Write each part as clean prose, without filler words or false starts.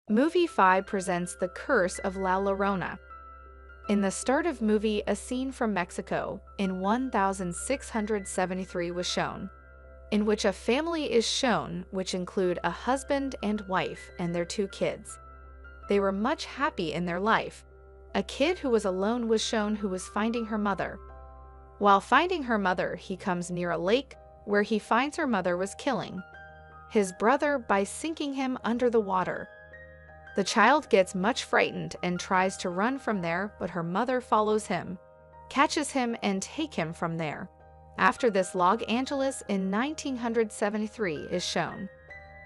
MoviiFy presents The Curse of La Llorona. In the start of movie, a scene from Mexico in 1673 was shown, in which a family is shown which include a husband and wife and their 2 kids. They were much happy in their life. A kid who was alone was shown who was finding her mother. While finding her mother, he comes near a lake where he finds her mother was killing his brother by sinking him under the water. The child gets much frightened and tries to run from there, but her mother follows him, catches him, and takes him from there. After this, Los Angeles in 1973 is shown.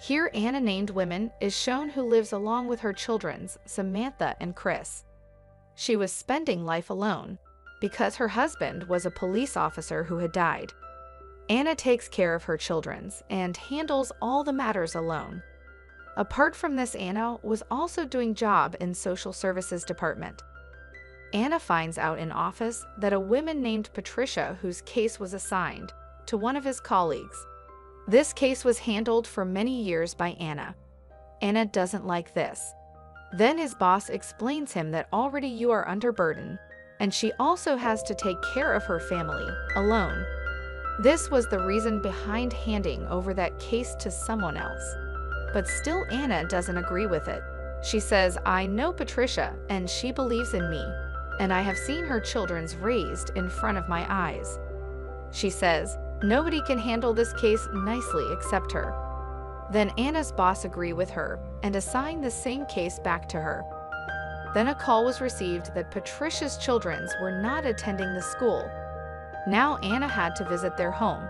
Here, Anna, named woman, is shown who lives along with her children, Samantha and Chris. She was spending life alone because her husband was a police officer who had died. Anna takes care of her children and handles all the matters alone. Apart from this, Anna was also doing job in social services department. Anna finds out in office that a woman named Patricia, whose case was assigned to one of his colleagues. This case was handled for many years by Anna. Anna doesn't like this. Then his boss explains him that already you are under burden, and she also has to take care of her family alone. This was the reason behind handing over that case to someone else. But still, Anna doesn't agree with it. She says, I know Patricia, and she believes in me, and I have seen her children's raised in front of my eyes. She says, nobody can handle this case nicely except her. Then Anna's boss agreed with her and assigned the same case back to her. Then a call was received that Patricia's children were not attending the school. Now Anna had to visit their home.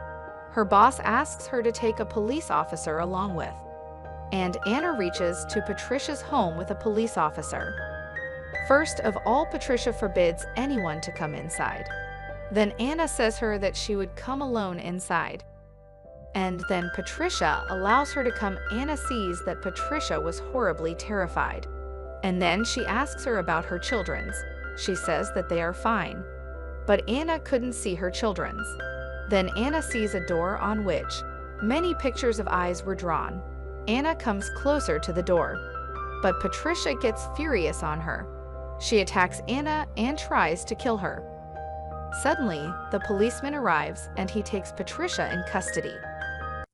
Her boss asks her to take a police officer along with, and Anna reaches to Patricia's home with a police officer. First of all, Patricia forbids anyone to come inside. Then Anna says her that she would come alone inside. And then Patricia allows her to come. Anna sees that Patricia was horribly terrified. And then she asks her about her children's. She says that they are fine. But Anna couldn't see her children's. Then Anna sees a door on which many pictures of eyes were drawn. Anna comes closer to the door, but Patricia gets furious on her. She attacks Anna and tries to kill her. Suddenly, the policeman arrives and he takes Patricia in custody.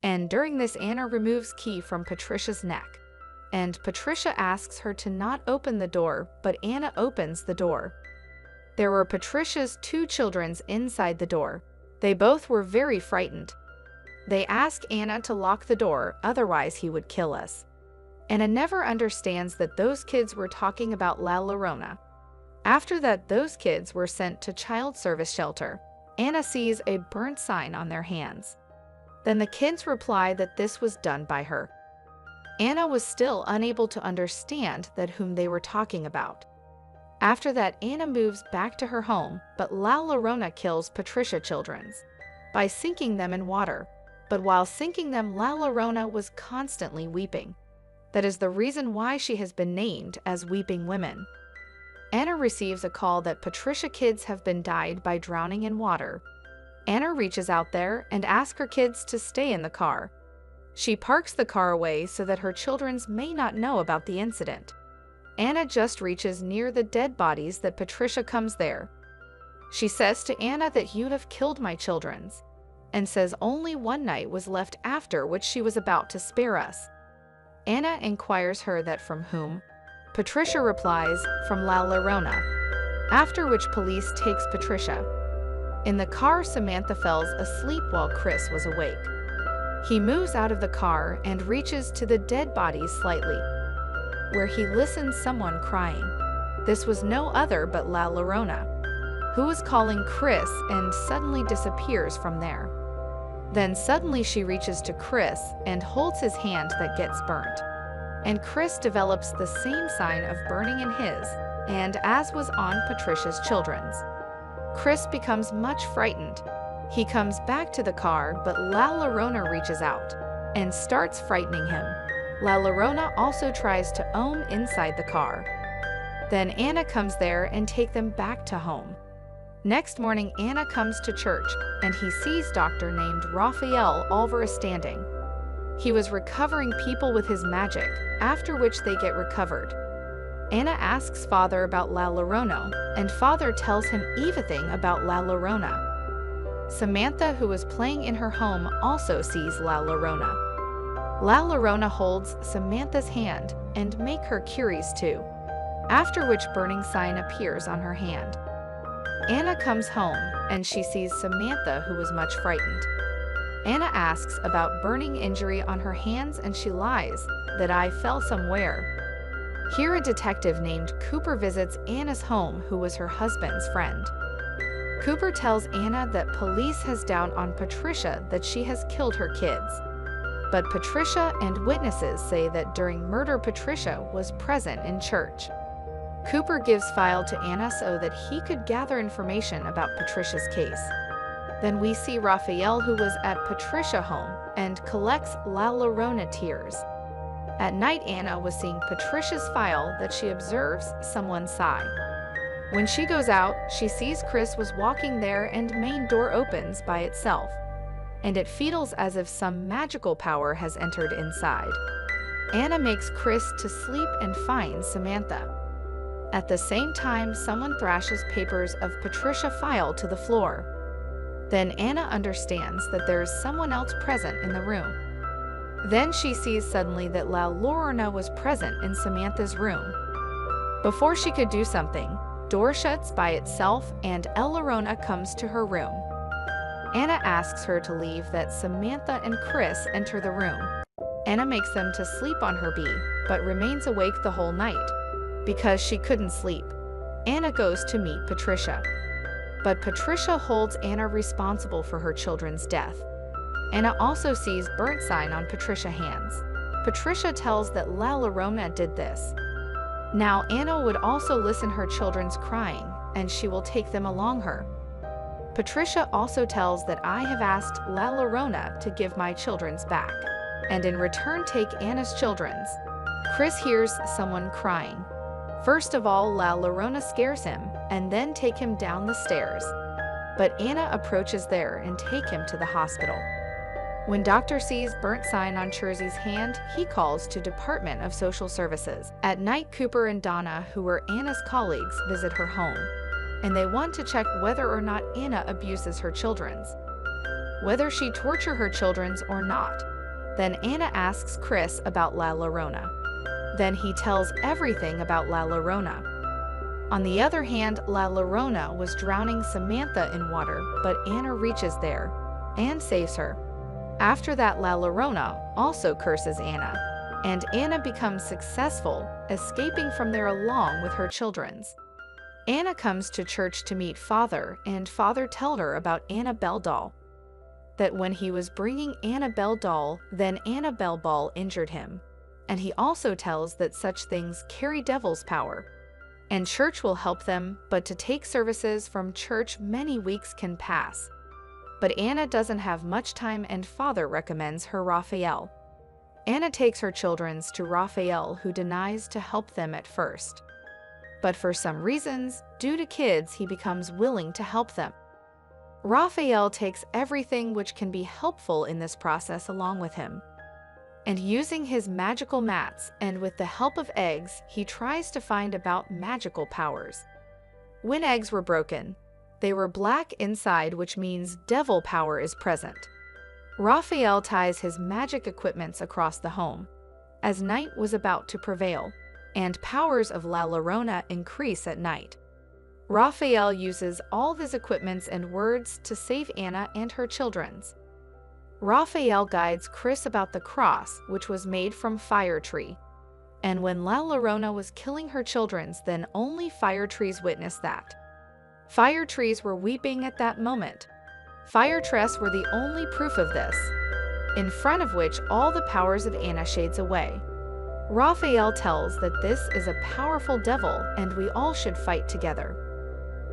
And during this, Anna removes key from Patricia's neck. And Patricia asks her to not open the door, but Anna opens the door. There were Patricia's 2 children inside the door. They both were very frightened. They ask Anna to lock the door, otherwise he would kill us. Anna never understands that those kids were talking about La Llorona. After that, those kids were sent to child service shelter. Anna sees a burnt sign on their hands. Then the kids reply that this was done by her. Anna was still unable to understand that whom they were talking about. After that, Anna moves back to her home, but La Llorona kills Patricia's children by sinking them in water. But while sinking them, La Llorona was constantly weeping. That is the reason why she has been named as Weeping Women. Anna receives a call that Patricia's kids have been died by drowning in water. Anna reaches out there and asks her kids to stay in the car. She parks the car away so that her children may not know about the incident. Anna just reaches near the dead bodies that Patricia comes there. She says to Anna that you have killed my children, and says only one night was left after which she was about to spare us. Anna inquires her that from whom. Patricia replies, from La Llorona. After which police takes Patricia. In the car, Samantha falls asleep while Chris was awake. He moves out of the car and reaches to the dead bodies slightly, where he listens someone crying. This was no other but La Llorona, who was calling Chris and suddenly disappears from there. Then suddenly she reaches to Chris and holds his hand that gets burnt. And Chris develops the same sign of burning in his, and as was on Patricia's children's. Chris becomes much frightened. He comes back to the car, but La Llorona reaches out and starts frightening him. La Llorona also tries to own inside the car. Then Anna comes there and take them back to home. Next morning, Anna comes to church, and he sees doctor named Rafael Alvarez standing. He was recovering people with his magic, after which they get recovered. Anna asks Father about La Llorona, and Father tells him everything about La Llorona. Samantha, who was playing in her home, also sees La Llorona. La Llorona holds Samantha's hand and make her curious too, after which burning sign appears on her hand. Anna comes home, and she sees Samantha, who was much frightened. Anna asks about burning injury on her hands, and she lies, that I fell somewhere. Here a detective named Cooper visits Anna's home, who was her husband's friend. Cooper tells Anna that police has doubt on Patricia that she has killed her kids. But Patricia and witnesses say that during murder Patricia was present in church. Cooper gives file to Anna so that he could gather information about Patricia's case. Then we see Raphael, who was at Patricia's home, and collects La Llorona tears. At night, Anna was seeing Patricia's file that she observes someone sigh. When she goes out, she sees Chris was walking there, and main door opens by itself, and it feels as if some magical power has entered inside. Anna makes Chris to sleep and finds Samantha. At the same time, someone thrashes papers of Patricia's file to the floor. Then Anna understands that there is someone else present in the room. Then she sees suddenly that La Llorona was present in Samantha's room. Before she could do something, door shuts by itself and La Llorona comes to her room. Anna asks her to leave, that Samantha and Chris enter the room. Anna makes them to sleep on her bed, but remains awake the whole night. Because she couldn't sleep, Anna goes to meet Patricia. But Patricia holds Anna responsible for her children's death. Anna also sees burnt sign on Patricia's hands. Patricia tells that La Llorona did this. Now Anna would also listen her children's crying, and she will take them along her. Patricia also tells that I have asked La Llorona to give my children's back, and in return take Anna's children's. Chris hears someone crying. First of all, La Llorona scares him, and then take him down the stairs. But Anna approaches there and take him to the hospital. When doctor sees burnt sign on Chersy's hand, he calls to Department of Social Services. At night, Cooper and Donna, who were Anna's colleagues, visit her home, and they want to check whether or not Anna abuses her children's, whether she tortures her children's or not. Then Anna asks Chris about La Llorona. Then he tells everything about La Llorona. On the other hand, La Llorona was drowning Samantha in water, but Anna reaches there and saves her. After that, La Llorona also curses Anna, and Anna becomes successful, escaping from there along with her children's. Anna comes to church to meet Father, and Father tells her about Annabelle doll. That when he was bringing Annabelle doll, then Annabelle ball injured him. And he also tells that such things carry devil's power, and church will help them, but to take services from church many weeks can pass. But Anna doesn't have much time, and Father recommends her Raphael. Anna takes her children's to Raphael, who denies to help them at first. But for some reasons, due to kids, he becomes willing to help them. Raphael takes everything which can be helpful in this process along with him. And using his magical mats and with the help of eggs, he tries to find about magical powers. When eggs were broken, they were black inside, which means devil power is present. Raphael ties his magic equipments across the home, as night was about to prevail, and powers of La Llorona increase at night. Raphael uses all his equipments and words to save Anna and her children's. Raphael guides Chris about the cross, which was made from fire tree. And when La Llorona was killing her children's, then only fire trees witnessed that. Fire trees were weeping at that moment. Fire trees were the only proof of this, in front of which all the powers of Anna shades away. Raphael tells that this is a powerful devil and we all should fight together.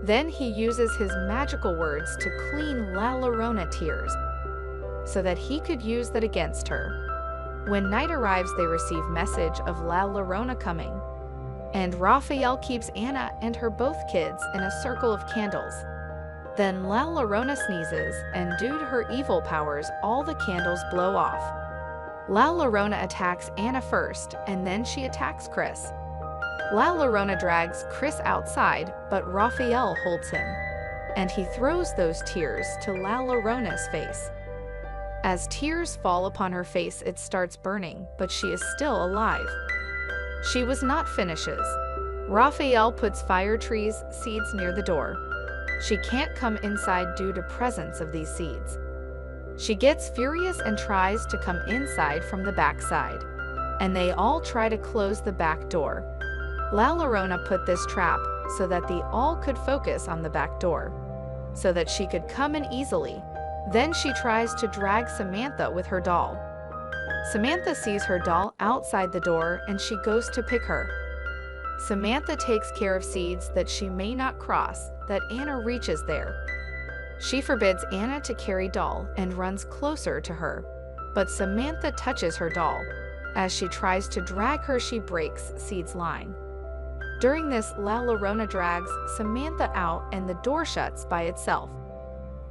Then he uses his magical words to clean La Llorona tears, so that he could use that against her. When night arrives, they receive message of La Llorona coming, and Raphael keeps Anna and her both kids in a circle of candles. Then La Llorona sneezes, and due to her evil powers, all the candles blow off. La Llorona attacks Anna first, and then she attacks Chris. La Llorona drags Chris outside, but Raphael holds him, and he throws those tears to La Llorona's face. As tears fall upon her face, it starts burning, but she is still alive. She was not finishes. Raphael puts fire trees seeds near the door. She can't come inside due to presence of these seeds. She gets furious and tries to come inside from the back side, and they all try to close the back door. La Llorona put this trap so that they all could focus on the back door, so that she could come in easily. Then she tries to drag Samantha with her doll. Samantha sees her doll outside the door and she goes to pick her. Samantha takes care of seeds that she may not cross, that Anna reaches there. She forbids Anna to carry doll and runs closer to her, but Samantha touches her doll. As she tries to drag her, she breaks Seed's line. During this, La Llorona drags Samantha out and the door shuts by itself.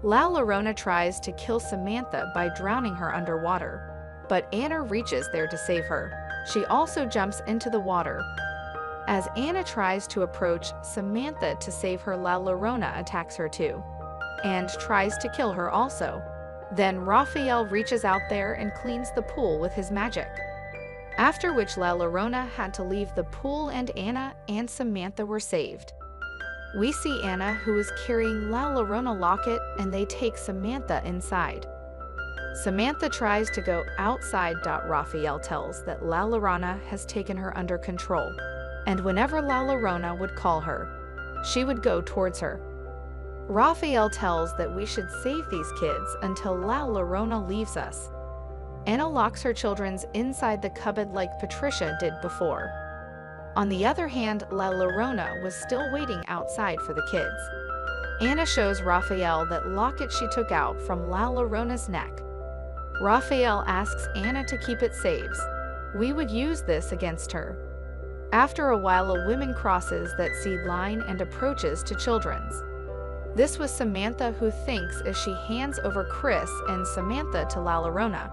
La Llorona tries to kill Samantha by drowning her underwater, but Anna reaches there to save her. She also jumps into the water. As Anna tries to approach Samantha to save her, La Llorona attacks her too, and tries to kill her also. Then Raphael reaches out there and cleans the pool with his magic. After which La Llorona had to leave the pool and Anna and Samantha were saved. We see Anna, who is carrying La Llorona locket, and they take Samantha inside. Samantha tries to go outside. Raphael tells that La Llorona has taken her under control, and whenever La Llorona would call her, she would go towards her. Raphael tells that we should save these kids until La Llorona leaves us. Anna locks her children inside the cupboard like Patricia did before. On the other hand, La Llorona was still waiting outside for the kids. Anna shows Raphael that locket she took out from La Llorona's neck. Raphael asks Anna to keep it safe. We would use this against her. After a while, a woman crosses that seed line and approaches to children's. This was Samantha, who thinks as she hands over Chris and Samantha to La Llorona.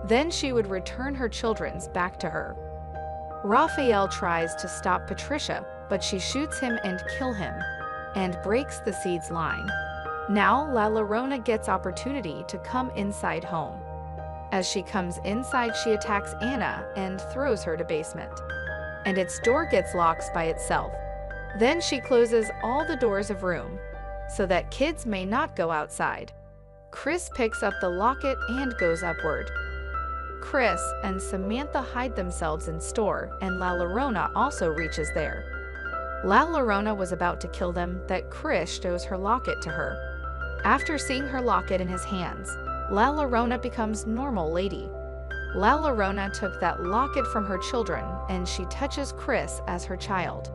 Then she would return her children's back to her. Raphael tries to stop Patricia, but she shoots him and kills him, and breaks the seed's line. Now La Llorona gets opportunity to come inside home. As she comes inside, she attacks Anna and throws her to basement, and its door gets locked by itself. Then she closes all the doors of room, so that kids may not go outside. Chris picks up the locket and goes upward. Chris and Samantha hide themselves in store, and La Llorona also reaches there. La Llorona was about to kill them that Chris shows her locket to her. After seeing her locket in his hands, La Llorona becomes normal lady. La Llorona took that locket from her children and she touches Chris as her child.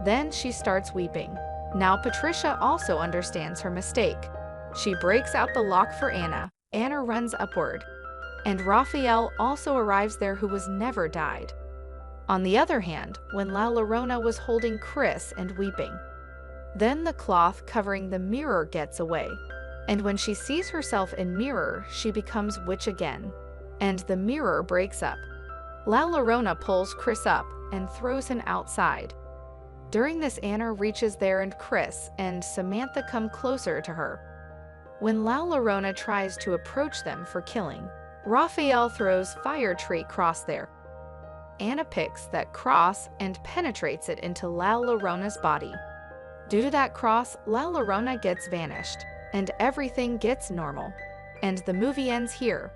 Then she starts weeping. Now Patricia also understands her mistake. She breaks out the lock for Anna. Anna runs upward, and Raphael also arrives there, who was never died. On the other hand, when La Llorona was holding Chris and weeping, then the cloth covering the mirror gets away, and when she sees herself in mirror, she becomes witch again, and the mirror breaks up. La Llorona pulls Chris up and throws him outside. During this, Anna reaches there and Chris and Samantha come closer to her. When La Llorona tries to approach them for killing, Raphael throws fire tree cross there. Anna picks that cross and penetrates it into La Llorona's body. Due to that cross, La Llorona gets vanished, and everything gets normal. And the movie ends here.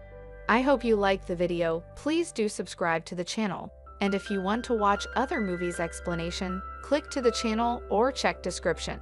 I hope you liked the video. Please do subscribe to the channel. And if you want to watch other movies explanation, click to the channel or check description.